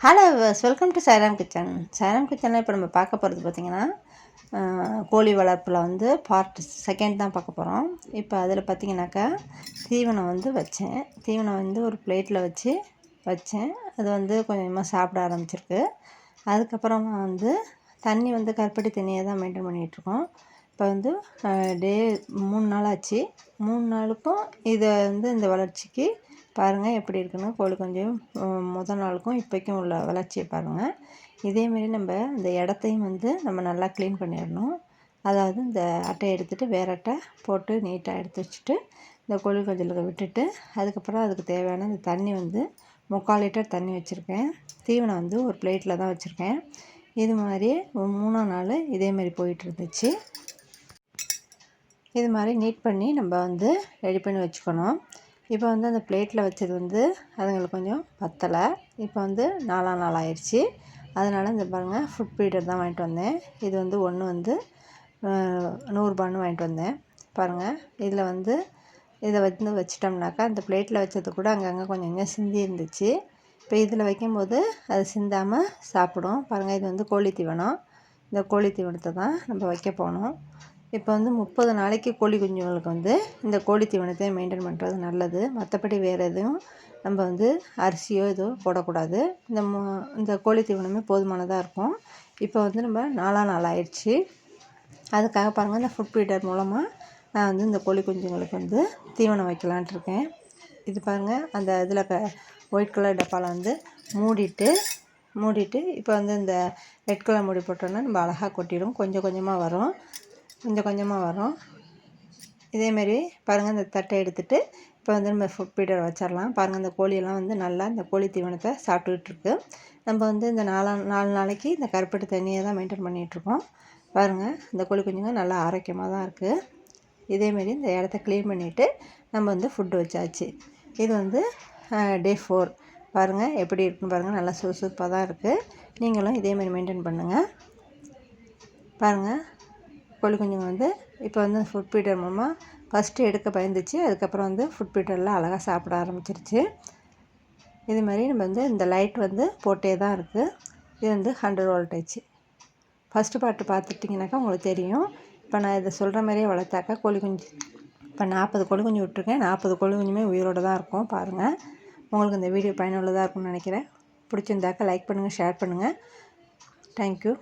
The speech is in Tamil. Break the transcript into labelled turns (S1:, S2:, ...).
S1: Hello welcome to Sairam kitchen. Sairam கிச்சனில் இப்போ நம்ம பார்க்க போகிறது பார்த்திங்கன்னா கோழி வளர்ப்பில் வந்து பார்ட் செகண்ட் தான் பார்க்க போகிறோம். இப்போ அதில் பார்த்திங்கனாக்கா தீவனம் வந்து வச்சேன். தீவனம் வந்து ஒரு பிளேட்டில் வச்சேன். அது வந்து கொஞ்சமாக சாப்பிட ஆரம்பிச்சிருக்கு. அதுக்கப்புறமா வந்து தண்ணி வந்து கருப்பட்டி தண்ணியை தான் மெயின்டைன் பண்ணிகிட்ருக்கோம். இப்போ வந்து டே 3 நாள் ஆச்சு. 3 நாளுக்கும் இதை வந்து இந்த வளர்ச்சிக்கு பாருங்கள் எப்படி இருக்குன்னு. கோழி கொஞ்சம் முதல் நாளுக்கும் இப்போக்கும் உள்ள வளர்ச்சியை பாருங்கள். இதேமாரி நம்ம இந்த இடத்தையும் வந்து நம்ம நல்லா க்ளீன் பண்ணிடணும். அதாவது இந்த அட்டையை எடுத்துகிட்டு வேறு அட்டை போட்டு நீட்டாக எடுத்து வச்சுட்டு இந்த கோழி கொஞ்சலுக்கு விட்டுட்டு அதுக்கப்புறம் அதுக்கு தேவையான இந்த தண்ணி வந்து 3/4 லிட்டர் தண்ணி வச்சுருக்கேன். தீவனம் வந்து ஒரு பிளேட்டில் தான் வச்சுருக்கேன். இது மாதிரி 3ஆம் நாள் இதேமாரி போயிட்டு இருந்துச்சு. இது மாதிரி நீட் பண்ணி நம்ம வந்து ரெடி பண்ணி வச்சுக்கணும். இப்போ வந்து அந்த பிளேட்டில் வச்சது வந்து அதுங்களுக்கு கொஞ்சம் பத்தலை. இப்போ வந்து 4ஆம் நாள் ஆயிடுச்சு. அதனால் இந்த பாருங்கள் ஃபுட் ஃபீடர் தான் வாங்கிட்டு வந்தேன். இது வந்து ஒன்று வந்து 100 ரூபான்னு வாங்கிட்டு வந்தேன். பாருங்கள் இதில் வந்து இதை வந்து வச்சிட்டோம்னாக்கா அந்த பிளேட்டில் வச்சது கூட அங்கங்கே கொஞ்சம் சிந்தி இருந்துச்சு. இப்போ இதில் வைக்கும்போது அது சிந்தாமல் சாப்பிடும். பாருங்கள் இது வந்து கோழி தீவனம். இந்த கோழி தீவனத்தை தான் நம்ம வைக்க போனோம். இப்போ வந்து 30 நாளைக்கு கோழி குஞ்சுங்களுக்கு வந்து இந்த கோழி தீவனத்தை மெயின்டைன் பண்ணுறது நல்லது. மற்றபடி வேறு எதுவும் நம்ம வந்து அரிசியோ எதுவும் போடக்கூடாது. இந்த கோழி தீவனமே போதுமானதாக இருக்கும். இப்போ வந்து நம்ம 4ஆம் நாள் ஆயிடுச்சு. அதுக்காக பாருங்கள் இந்த ஃபுட் ஃபீடர் மூலமாக நான் வந்து இந்த கோழி குஞ்சுங்களுக்கு வந்து தீவனம் வைக்கலான்ட்டு இருக்கேன். இது பாருங்கள் அந்த இதில் ஒயிட் கலர் டப்பாவில் வந்து மூடிட்டு இப்போ வந்து இந்த ரெட் கலர் மூடி போட்டோன்னா நம்ம அழகாக கொட்டிடும். கொஞ்சம் கொஞ்சமாக வரும். இதேமாரி பாருங்கள் இந்த தட்டை எடுத்துகிட்டு இப்போ வந்து நம்ம ஃபுட் ஃபீடர் வச்சிடலாம். பாருங்கள் இந்த கோழியெல்லாம் வந்து நல்லா இந்த கோழி தீவனத்தை சாப்பிட்டுக்கிட்டுருக்கு. நம்ம வந்து இந்த 4 நாளைக்கு இந்த கருப்பட்டி தண்ணியை தான் மெயின்டைன் பண்ணிகிட்ருக்கோம். பாருங்கள் இந்த கோழி குஞ்சுங்க நல்லா ஆரோக்கியமாக தான் இருக்குது. இதேமாரி இந்த இடத்த க்ளீன் பண்ணிவிட்டு நம்ம வந்து ஃபுட்டு வச்சாச்சு. இது வந்து டே 4 பாருங்கள் எப்படி இருக்குன்னு பாருங்கள். நல்லா சுறுசுறுப்பாக தான் இருக்குது. நீங்களும் இதேமாரி மெயின்டைன் பண்ணுங்கள். பாருங்கள் கோழி குஞ்சுங்க வந்து இப்போ வந்து ஃபுட் ஃபீடர் மூலமாக ஃபஸ்ட்டு எடுக்க பயந்துச்சு. அதுக்கப்புறம் வந்து ஃபுட் ஃபீடரில் அழகாக சாப்பிட ஆரம்பிச்சிருச்சு. இது மாதிரி நம்ம வந்து இந்த லைட் வந்து போட்டே தான் இருக்குது. இது வந்து 100 வோல்டேஜ். ஃபஸ்ட்டு பார்த்துட்டிங்கனாக்கா உங்களுக்கு தெரியும். இப்போ நான் இதை சொல்கிற மாதிரியே வளர்த்தாக்கா கோழி குஞ்சு இப்போ 40 கோழி குஞ்சு விட்டுருக்கேன். 40 கோழி குஞ்சுமே உயிரோடு தான் இருக்கும். பாருங்கள் உங்களுக்கு இந்த வீடியோ பயனுள்ளதாக இருக்கும்னு நினைக்கிறேன். பிடிச்சிருந்தாக்கா லைக் பண்ணுங்கள், ஷேர் பண்ணுங்கள். தேங்க்யூ.